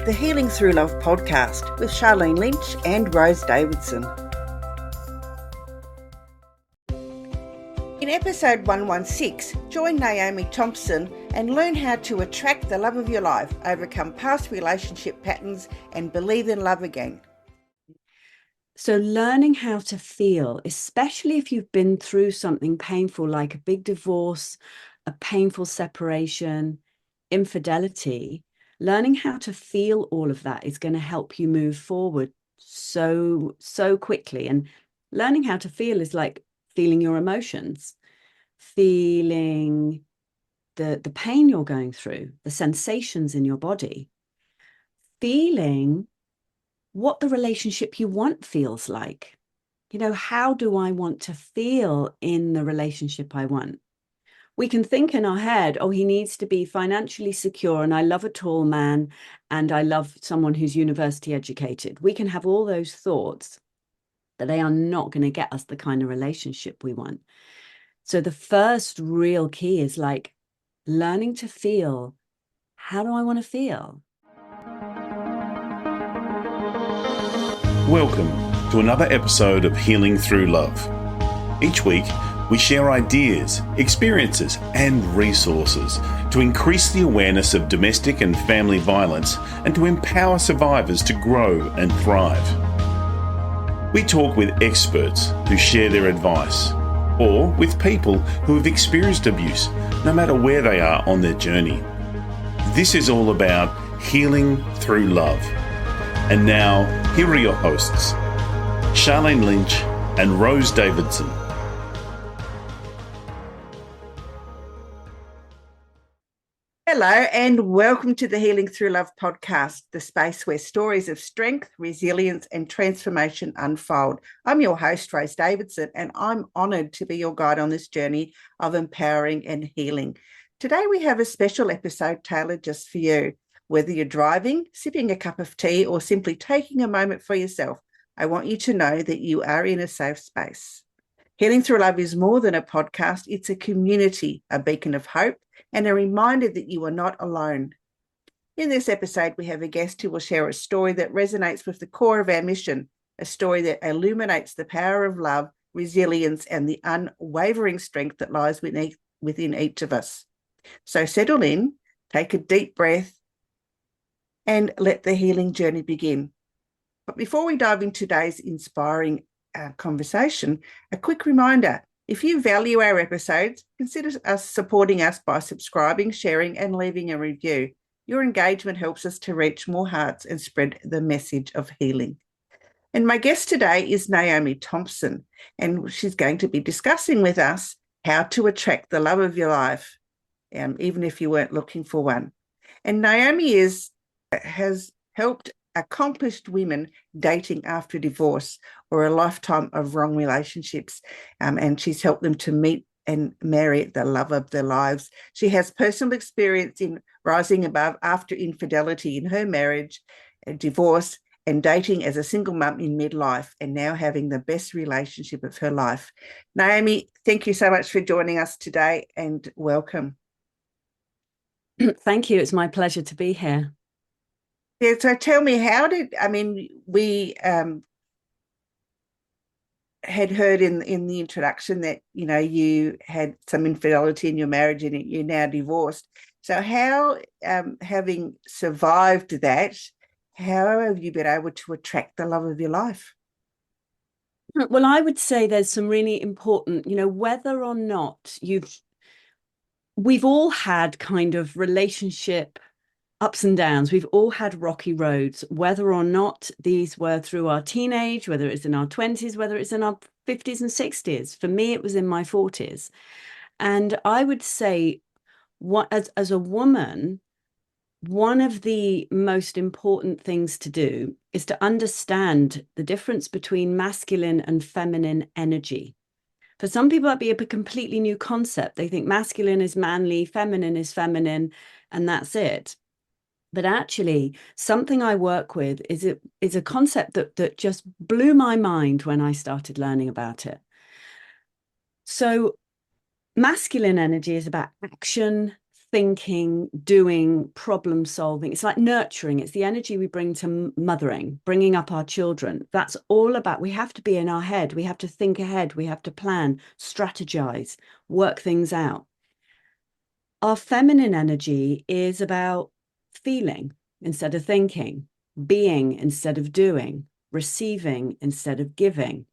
the Healing Through Love podcast with Charlene Lynch and Rose Davidson. In episode 116, join Naomie Thompson and learn how to attract the love of your life, overcome past relationship patterns, and believe in love again. So learning how to feel, especially if you've been through something painful like a big divorce, a painful separation, infidelity, learning how to feel all of that is going to help you move forward so quickly. And learning how to feel is like feeling your emotions, feeling the pain you're going through, the sensations in your body, feeling what the relationship you want feels like. You know, how do I want to feel in the relationship I want? We can think in our head, oh, he needs to be financially secure, and I love a tall man, and I love someone who's university educated. We can have all those thoughts, but they are not going to get us the kind of relationship we want. So the first real key is like learning to feel, how do I want to feel? Welcome to another episode of Healing Through Love. Each week, we share ideas, experiences, and resources to increase the awareness of domestic and family violence and to empower survivors to grow and thrive. We talk with experts who share their advice, or with people who have experienced abuse, no matter where they are on their journey. This is all about healing through love. And now, here are your hosts, Charlene Lynch and Rose Davidson. Hello and welcome to the Healing Through Love podcast, the space where stories of strength, resilience and transformation unfold. I'm your host, Rose Davidson, and I'm honoured to be your guide on this journey of empowering and healing. Today we have a special episode tailored just for you. Whether you're driving, sipping a cup of tea, or simply taking a moment for yourself, I want you to know that you are in a safe space. Healing Through Love is more than a podcast. It's a community, a beacon of hope, and a reminder that you are not alone. In this episode, we have a guest who will share a story that resonates with the core of our mission, a story that illuminates the power of love, resilience, and the unwavering strength that lies within each of us. So settle in, take a deep breath, and let the healing journey begin. But before we dive into today's inspiring conversation, a quick reminder, if you value our episodes, consider supporting us by subscribing, sharing, and leaving a review. Your engagement helps us to reach more hearts and spread the message of healing. And my guest today is Naomie Thompson, and she's going to be discussing with us how to attract the love of your life, even if you weren't looking for one. And Naomie has helped accomplished women dating after divorce or a lifetime of wrong relationships, and she's helped them to meet and marry the love of their lives. She has personal experience in rising above after infidelity in her marriage, divorce, and dating as a single mum in midlife, and now having the best relationship of her life. Naomie, thank you so much for joining us today, and welcome. Thank you. It's my pleasure to be here. Yeah, so tell me, we had heard in the introduction that, you know, you had some infidelity in your marriage and you're now divorced. So how, having survived that, how have you been able to attract the love of your life? Well, I would say there's some really important, you know, whether or not we've all had kind of relationship ups and downs. We've all had rocky roads, whether or not these were through our teenage, whether it's in our 20s, whether it's in our 50s and 60s. For me, it was in my 40s. And I would say, as a woman, one of the most important things to do is to understand the difference between masculine and feminine energy. For some people, that'd be a completely new concept. They think masculine is manly, feminine is feminine, and that's it. But actually, something I work with is a concept that just blew my mind when I started learning about it. So masculine energy is about action, thinking, doing, problem solving. It's like nurturing. It's the energy we bring to mothering, bringing up our children. That's all about, we have to be in our head. We have to think ahead. We have to plan, strategize, work things out. Our feminine energy is about feeling instead of thinking, being instead of doing, receiving instead of giving.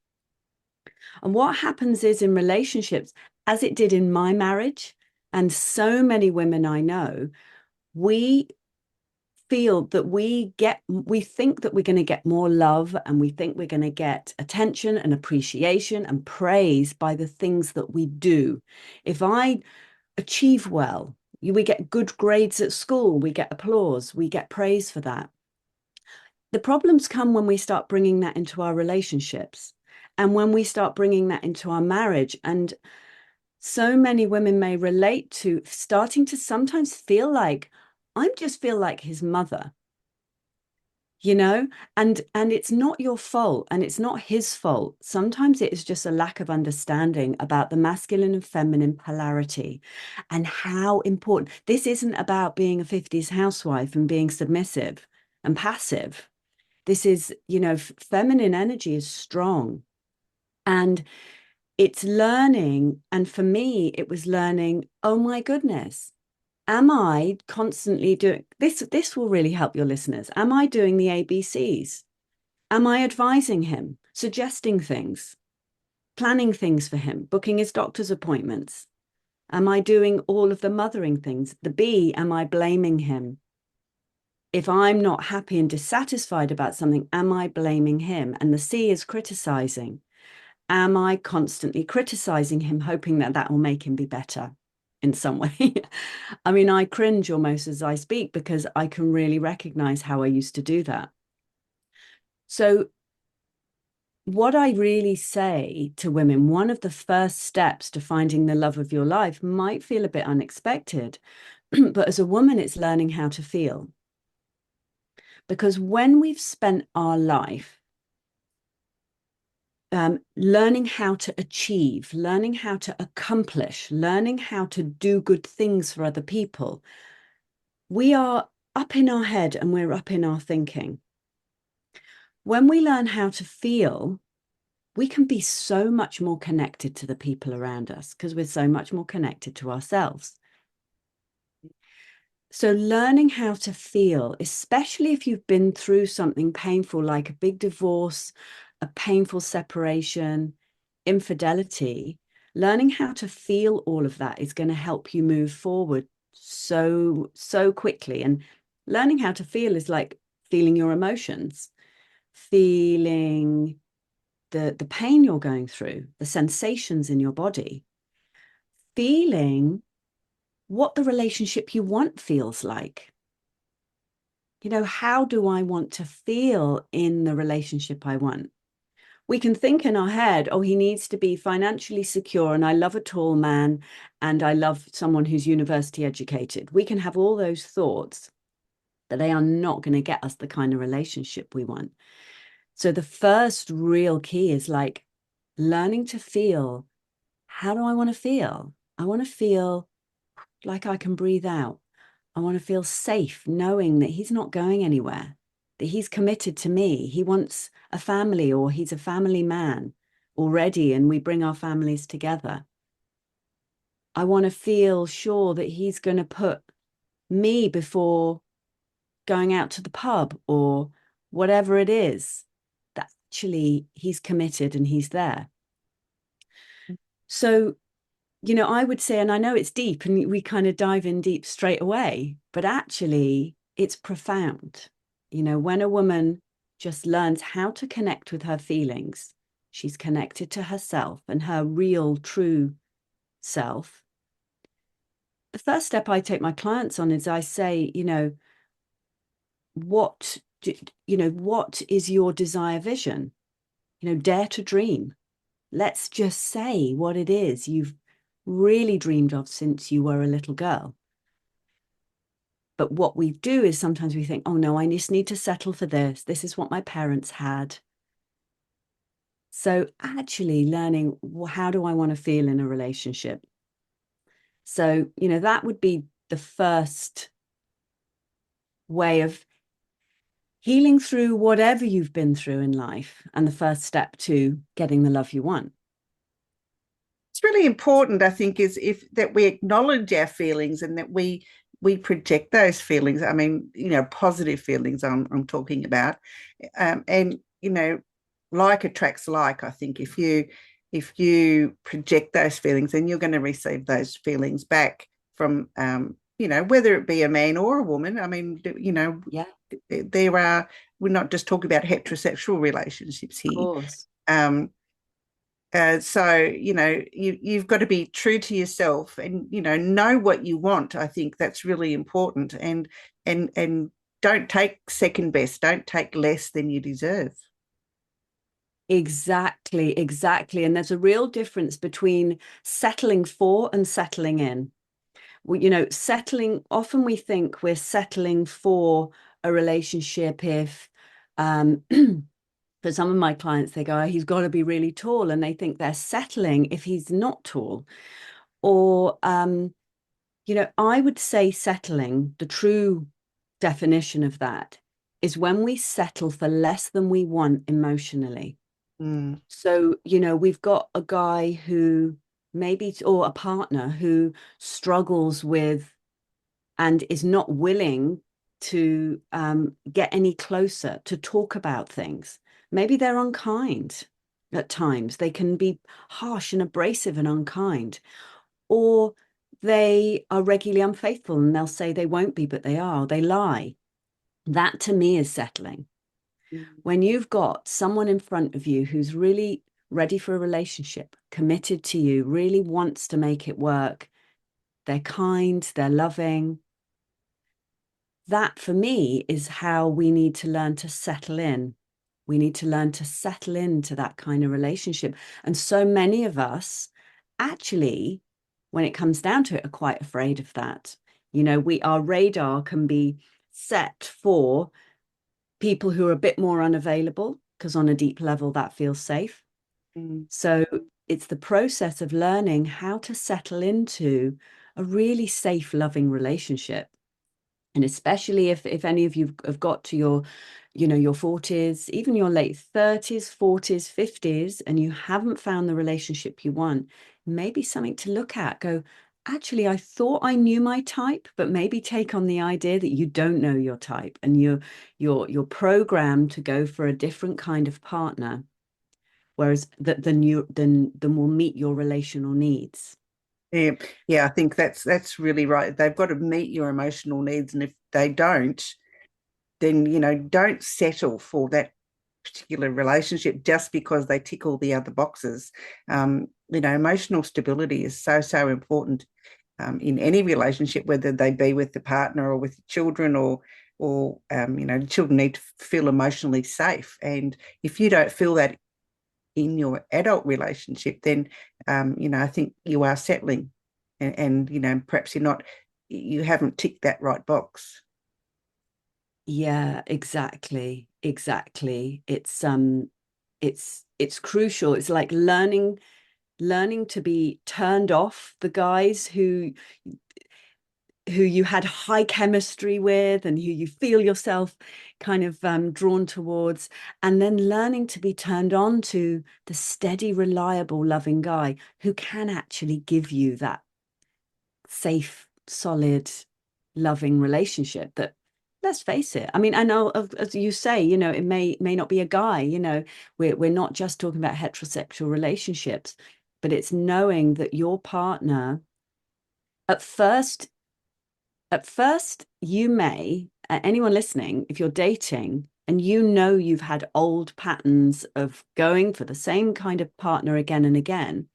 And what happens is in relationships, as it did in my marriage, and so many women I know, we feel that we think that we're going to get more love, and we think we're going to get attention and appreciation and praise by the things that we do. If I achieve well, we get good grades at school, we get applause, we get praise for that. The problems come when we start bringing that into our relationships, and when we start bringing that into our marriage. And so many women may relate to starting to sometimes feel like, I just feel like his mother, you know, and it's not your fault and it's not his fault. Sometimes it is just a lack of understanding about the masculine and feminine polarity and how important. This isn't about being a 50s housewife and being submissive and passive. This is, you know, feminine energy is strong, and it's learning. And for me, it was learning, oh my goodness, am I constantly doing this? This will really help your listeners. Am I doing the ABCs? Am I advising him, suggesting things, planning things for him, booking his doctor's appointments? Am I doing all of the mothering things? The B, am I blaming him? If I'm not happy and dissatisfied about something, am I blaming him? And the C is criticizing. Am I constantly criticizing him, hoping that that will make him be better in some way? I mean, I cringe almost as I speak because I can really recognize how I used to do that. So what I really say to women, one of the first steps to finding the love of your life might feel a bit unexpected, but as a woman, it's learning how to feel. Because when we've spent our life learning how to achieve, learning how to accomplish, learning how to do good things for other people, we are up in our head and we're up in our thinking. When we learn how to feel, we can be so much more connected to the people around us because we're so much more connected to ourselves. So learning how to feel, especially if you've been through something painful like a big divorce, a painful separation, infidelity, learning how to feel all of that is going to help you move forward so quickly. And learning how to feel is like feeling your emotions, feeling the pain you're going through, the sensations in your body, feeling what the relationship you want feels like. You know, how do I want to feel in the relationship I want? We can think in our head, oh, he needs to be financially secure, and I love a tall man, and I love someone who's university educated. We can have all those thoughts, but they are not going to get us the kind of relationship we want. So the first real key is like learning to feel, how do I want to feel? I want to feel like I can breathe out. I want to feel safe knowing that he's not going anywhere, that he's committed to me. He wants a family, or he's a family man already, and we bring our families together. I want to feel sure that he's going to put me before going out to the pub or whatever it is, that actually he's committed and he's there. So, you know, I would say, and I know it's deep and we kind of dive in deep straight away, but actually it's profound. You know, when a woman just learns how to connect with her feelings, she's connected to herself and her real, true self. The first step I take my clients on is I say, you know, what is your desire vision? You know, dare to dream. Let's just say what it is you've really dreamed of since you were a little girl. But what we do is sometimes we think, oh no, I just need to settle for this. This is what my parents had. So actually learning, well, how do I want to feel in a relationship? So, you know, that would be the first way of healing through whatever you've been through in life, and the first step to getting the love you want. It's really important, I think, is if that we acknowledge our feelings and that we project those feelings. I mean, positive feelings I'm talking about. And like attracts like. I think if you project those feelings, then you're going to receive those feelings back from whether it be a man or a woman. I mean, Yeah, we're not just talking about heterosexual relationships of here. course. So you've got to be true to yourself and know what you want. I think that's really important, and don't take second best, don't take less than you deserve. Exactly. And there's a real difference between settling for and settling in. Settling, often we think we're settling for a relationship if for some of my clients, they go, oh, he's got to be really tall, and they think they're settling if he's not tall. Or I would say settling, the true definition of that is when we settle for less than we want emotionally. So, we've got a guy who or a partner who struggles with and is not willing to get any closer, to talk about things. Maybe they're unkind at times. They can be harsh and abrasive and unkind. Or they are regularly unfaithful, and they'll say they won't be, but they are. They lie. That to me is settling. When you've got someone in front of you who's really ready for a relationship, committed to you, really wants to make it work, they're kind, they're loving. That for me is how we need to learn to settle in. We need to learn to settle into that kind of relationship. And so many of us actually, when it comes down to it, are quite afraid of that. Our radar can be set for people who are a bit more unavailable, because on a deep level that feels safe. So it's the process of learning how to settle into a really safe, loving relationship. And especially if any of you have got to your 40s, even your late 30s, 40s, 50s, and you haven't found the relationship you want, maybe something to look at. Go, actually, I thought I knew my type, but maybe take on the idea that you don't know your type, and you're programmed to go for a different kind of partner, whereas than will meet your relational needs. Yeah, I think that's really right. They've got to meet your emotional needs, and if they don't, then don't settle for that particular relationship just because they tick all the other boxes. Emotional stability is so important in any relationship, whether they be with the partner or with children, or children need to feel emotionally safe. And if you don't feel that in your adult relationship, then I think you are settling, and perhaps you haven't ticked that right box. Yeah, exactly. It's crucial. It's like learning to be turned off the guys who you had high chemistry with and who you feel yourself kind of drawn towards, and then learning to be turned on to the steady, reliable, loving guy who can actually give you that safe, solid, loving relationship that, let's face it, I mean, I know, as you say, it may not be a guy, we're not just talking about heterosexual relationships, but it's knowing that your partner, at first, you may, anyone listening, if you're dating and you've had old patterns of going for the same kind of partner again and again,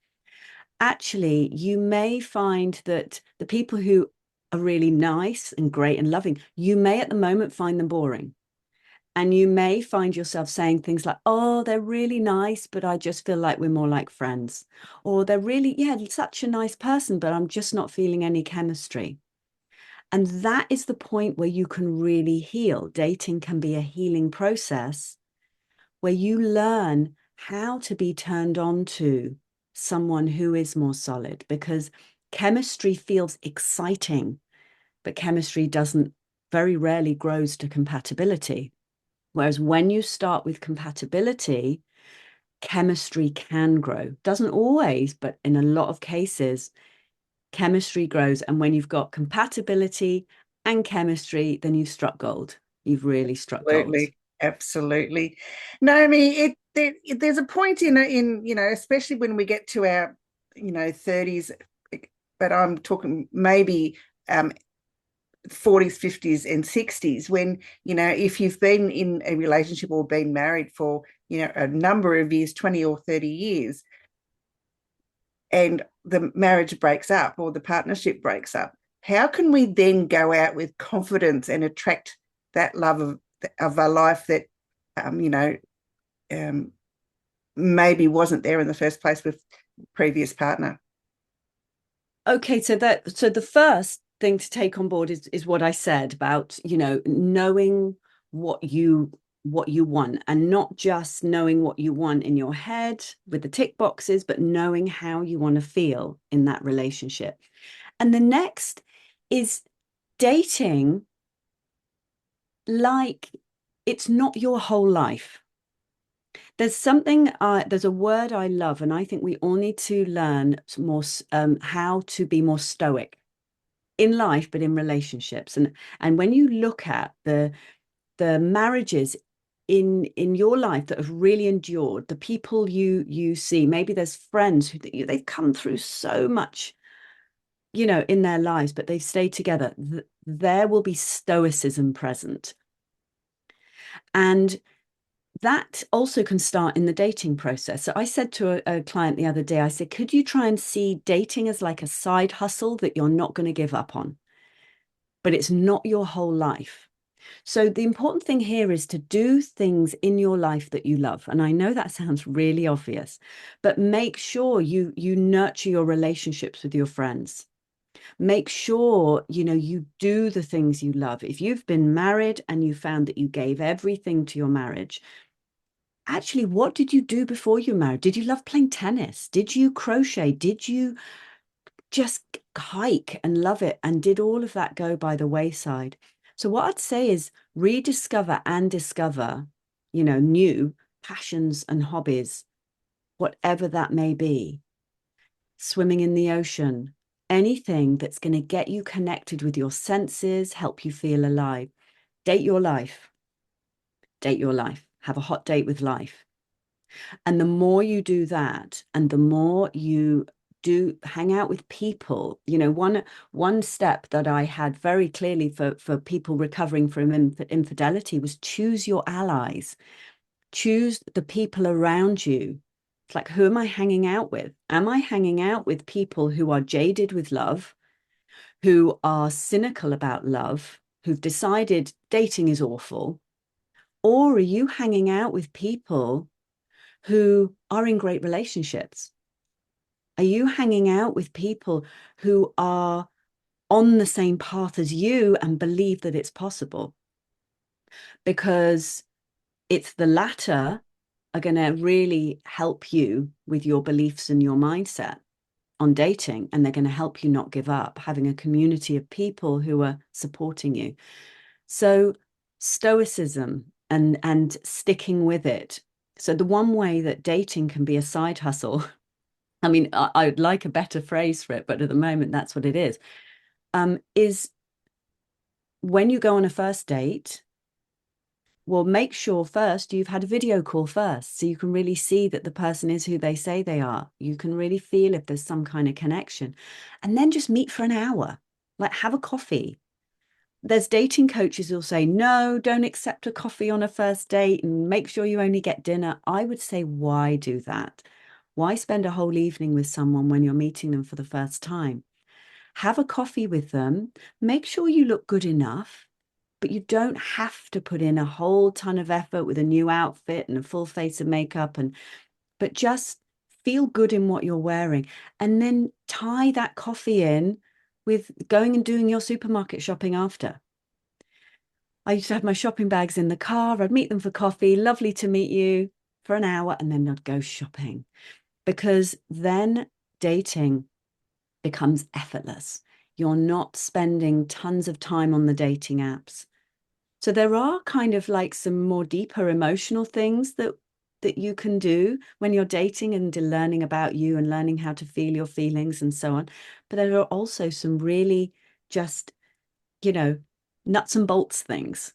actually, you may find that the people who are really nice and great and loving, you may at the moment find them boring. And you may find yourself saying things like, oh, they're really nice, but I just feel like we're more like friends. Or they're really, such a nice person, but I'm just not feeling any chemistry. And that is the point where you can really heal. Dating can be a healing process where you learn how to be turned on to someone who is more solid, because chemistry feels exciting. but chemistry doesn't, very rarely grows to compatibility. Whereas when you start with compatibility, chemistry can grow. Doesn't always, but in a lot of cases, chemistry grows. And when you've got compatibility and chemistry, then you've struck gold. You've really struck gold. Absolutely. Naomie, there's a point in especially when we get to our 30s, but I'm talking maybe 40s, 50s, and 60s, when if you've been in a relationship or been married for a number of years, 20 or 30 years, and the marriage breaks up or the partnership breaks up, how can we then go out with confidence and attract that love of a life that maybe wasn't there in the first place with previous partner? Okay, so the first thing to take on board is what I said about knowing what you want, and not just knowing what you want in your head with the tick boxes, but knowing how you want to feel in that relationship. And the next is dating like it's not your whole life. There's a word I love, and I think we all need to learn more how to be more stoic in life, but in relationships. And when you look at the marriages in your life that have really endured, the people you see, maybe there's friends who they've come through so much, in their lives, but they've stayed together. There will be stoicism present. And that also can start in the dating process. So I said to a client the other day, I said, could you try and see dating as like a side hustle that you're not going to give up on, but it's not your whole life. So the important thing here is to do things in your life that you love. And I know that sounds really obvious, but make sure you nurture your relationships with your friends. Make sure, you do the things you love. If you've been married and you found that you gave everything to your marriage, actually, what did you do before you were married? Did you love playing tennis? Did you crochet? Did you just hike and love it? And did all of that go by the wayside? So what I'd say is rediscover and discover, new passions and hobbies, whatever that may be. Swimming in the ocean, anything that's going to get you connected with your senses, help you feel alive. Date your life. Date your life. Have a hot date with life. And the more you do that, and the more you do hang out with people, one step that I had very clearly for people recovering from infidelity was choose your allies. Choose the people around you. It's like, who am I hanging out with? Am I hanging out with people who are jaded with love, who are cynical about love, who've decided dating is awful? Or are you hanging out with people who are in great relationships? Are you hanging out with people who are on the same path as you and believe that it's possible? Because it's the latter are going to really help you with your beliefs and your mindset on dating, and they're going to help you not give up, having a community of people who are supporting you. So stoicism and sticking with it. So the one way that dating can be a side hustle, I mean, I'd like a better phrase for it, but at the moment, that's what it is when you go on a first date, well, make sure first you've had a video call first, so you can really see that the person is who they say they are. You can really feel if there's some kind of connection. And then just meet for an hour, like have a coffee. There's dating coaches who'll say, no, don't accept a coffee on a first date and make sure you only get dinner. I would say, why do that? Why spend a whole evening with someone when you're meeting them for the first time? Have a coffee with them. Make sure you look good enough, but you don't have to put in a whole ton of effort with a new outfit and a full face of makeup, but just feel good in what you're wearing. And then tie that coffee in with going and doing your supermarket shopping after. I used to have my shopping bags in the car. I'd meet them for coffee. Lovely to meet you for an hour. And then I'd go shopping, because then dating becomes effortless. You're not spending tons of time on the dating apps. So there are kind of like some more deeper emotional things that you can do when you're dating and learning about you and learning how to feel your feelings and so on. But there are also some really just, nuts and bolts things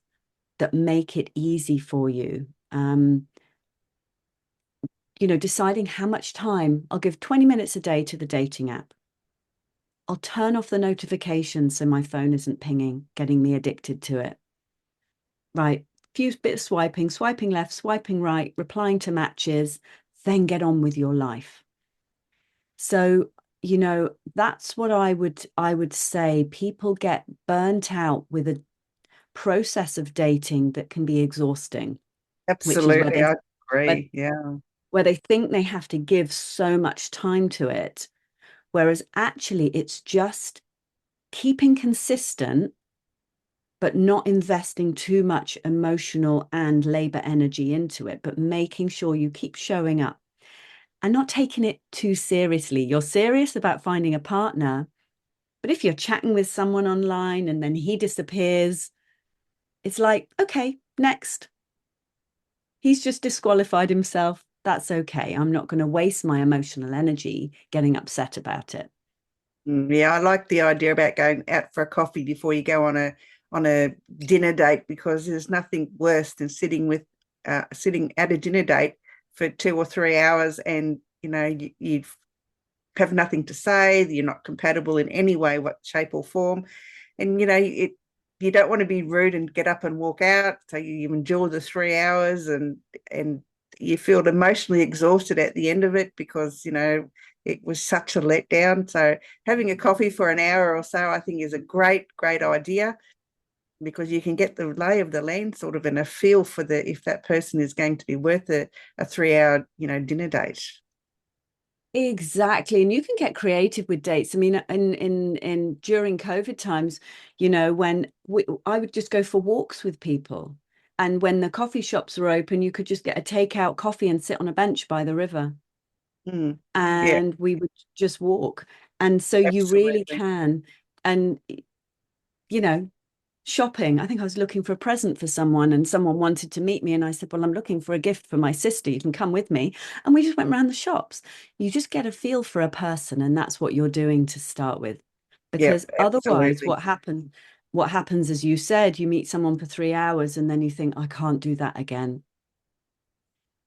that make it easy for you. Deciding how much time I'll give 20 minutes a day to the dating app. I'll turn off the notifications so my phone isn't pinging, getting me addicted to it. Right, few bit of swiping left, swiping right, replying to matches, then get on with your life. So, that's what I would say. People get burnt out with a process of dating that can be exhausting. Absolutely, I agree. Yeah. Where they think they have to give so much time to it, whereas actually it's just keeping consistent, but not investing too much emotional and labor energy into it, but making sure you keep showing up and not taking it too seriously. You're serious about finding a partner, but if you're chatting with someone online and then he disappears, it's like, okay, next. He's just disqualified himself. That's okay. I'm not going to waste my emotional energy getting upset about it. Yeah, I like the idea about going out for a coffee before you go on a dinner date, because there's nothing worse than sitting at a dinner date for 2 or 3 hours, and you have nothing to say. You're not compatible in any way, what shape or form, and you don't want to be rude and get up and walk out. So you endure the 3 hours, and you feel emotionally exhausted at the end of it, because it was such a letdown. So having a coffee for an hour or so, I think, is a great idea, because you can get the lay of the land sort of, and a feel for if that person is going to be worth a 3 hour dinner date. Exactly. And you can get creative with dates. I mean, in during COVID times, when I would just go for walks with people. And when the coffee shops were open, you could just get a takeout coffee and sit on a bench by the river. Yeah, And we would just walk. And so you really absolutely. can. And, shopping. I think I was looking for a present for someone and someone wanted to meet me. And I said, well, I'm looking for a gift for my sister. You can come with me. And we just went around the shops. You just get a feel for a person. And that's what you're doing to start with. Because Yep, otherwise, absolutely. what happens, as you said, you meet someone for 3 hours and then you think, I can't do that again.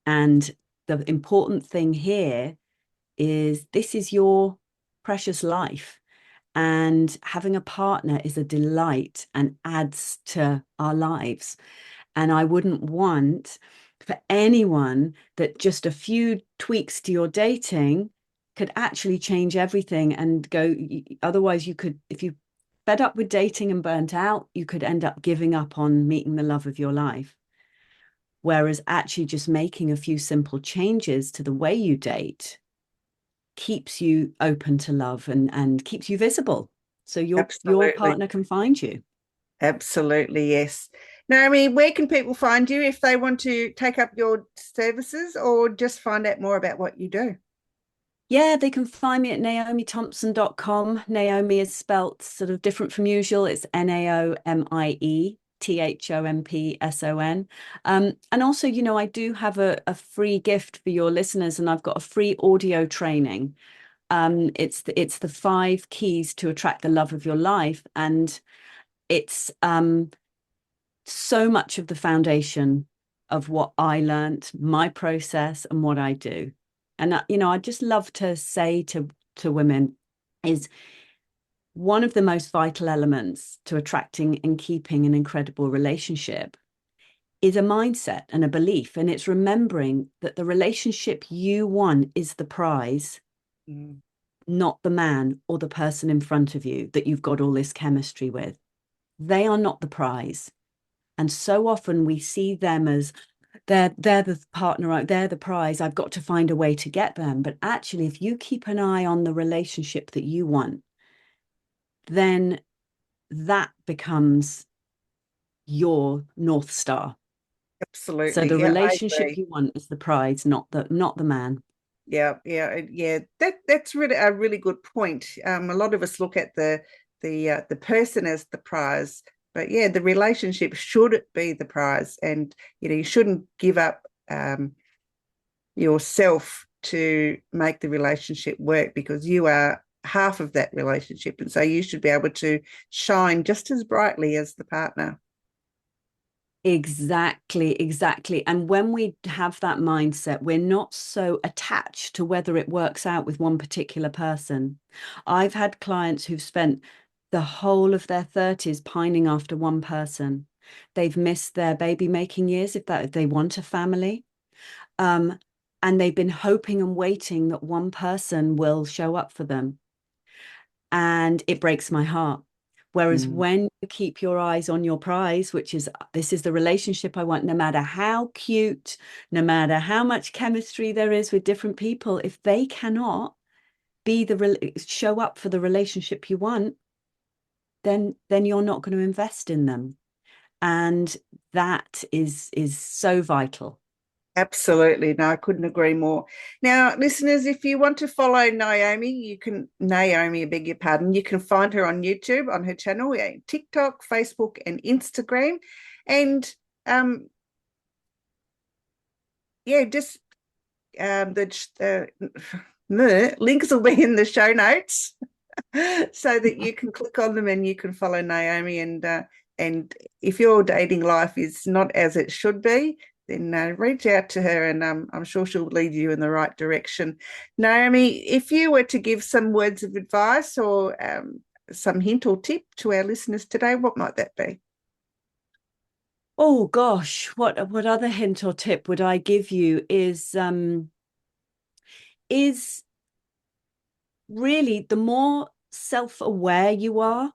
And the important thing here is this is your precious life. And having a partner is a delight and adds to our lives. And I wouldn't want for anyone that just a few tweaks to your dating could actually change everything and go. Otherwise, you could, if you fed up with dating and burnt out, you could end up giving up on meeting the love of your life. Whereas actually just making a few simple changes to the way you date keeps you open to love and keeps you visible. So your partner can find you. Absolutely, yes. Naomie, where can people find you if they want to take up your services or just find out more about what you do? Yeah, they can find me at naomiethompson.com. Naomie is spelt sort of different from usual. It's NaomieThompson. And also, I do have a free gift for your listeners, and I've got a free audio training. It's the 5 keys to attract the love of your life. And it's so much of the foundation of what I learned, my process, and what I do. And I just love to say to women is one of the most vital elements to attracting and keeping an incredible relationship is a mindset and a belief. And it's remembering that the relationship you want is the prize, not the man or the person in front of you that you've got all this chemistry with. They are not the prize. And so often we see them as they're the partner, they're the prize. I've got to find a way to get them. But actually, if you keep an eye on the relationship that you want, then that becomes your North Star. Absolutely. So the Yeah, relationship you want is the prize, not the man. Yeah. That's really a really good point. A lot of us look at the the person as the prize. But yeah, the relationship should be the prize, and you shouldn't give up yourself to make the relationship work, because you are half of that relationship, and so you should be able to shine just as brightly as the partner. Exactly. And when we have that mindset, we're not so attached to whether it works out with one particular person. I've had clients who've spent the whole of their 30s pining after one person. They've missed their baby making years if they want a family. And they've been hoping and waiting that one person will show up for them. And it breaks my heart. Whereas when you keep your eyes on your prize, which is, this is the relationship I want, no matter how cute, no matter how much chemistry there is with different people, if they cannot show up for the relationship you want, then you're not going to invest in them. And that is so vital. Absolutely. No, I couldn't agree more. Now, listeners, if you want to follow Naomie, I beg your pardon, you can find her on YouTube, on her channel, TikTok, Facebook, and Instagram. And the links will be in the show notes so that you can click on them and you can follow Naomie. And if your dating life is not as it should be, then reach out to her, and I'm sure she'll lead you in the right direction. Naomie, if you were to give some words of advice or some hint or tip to our listeners today, what might that be? Oh gosh, what other hint or tip would I give you is really, the more self-aware you are,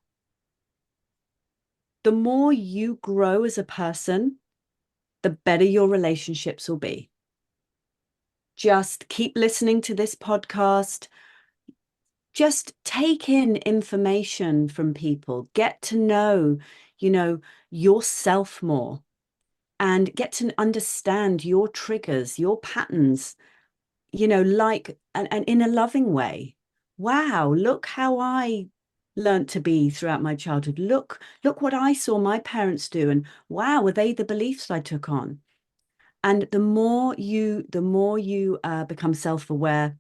the more you grow as a person, the better your relationships will be. Just keep listening to this podcast. Just take in information from people. Get to know, yourself more, and get to understand your triggers, your patterns, and in a loving way. Wow, look how I learned to be throughout my childhood. Look what I saw my parents do, and wow, were they the beliefs I took on? And the more you become self-aware,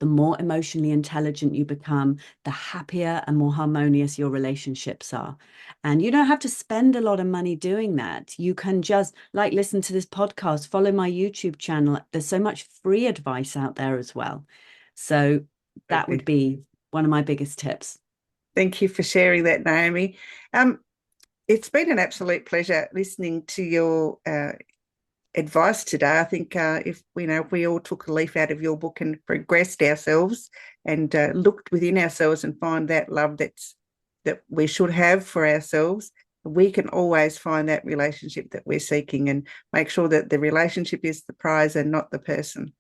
the more emotionally intelligent you become, the happier and more harmonious your relationships are. And you don't have to spend a lot of money doing that. You can just listen to this podcast, follow my YouTube channel. There's so much free advice out there as well. So that would be one of my biggest tips. Thank you for sharing that, Naomie. It's been an absolute pleasure listening to your advice today. I think if we all took a leaf out of your book and progressed ourselves and looked within ourselves and find that love that we should have for ourselves, we can always find that relationship that we're seeking and make sure that the relationship is the prize and not the person.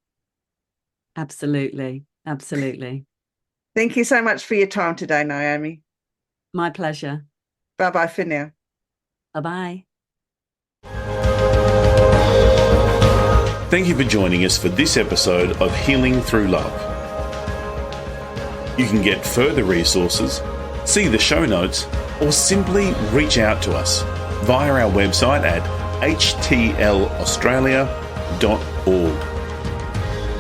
Absolutely. Thank you so much for your time today, Naomie. My pleasure. Bye-bye for now. Bye-bye. Thank you for joining us for this episode of Healing Through Love. You can get further resources, see the show notes, or simply reach out to us via our website at htlaustralia.org.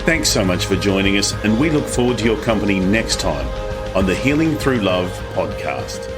Thanks so much for joining us, and we look forward to your company next time on the Healing Through Love podcast.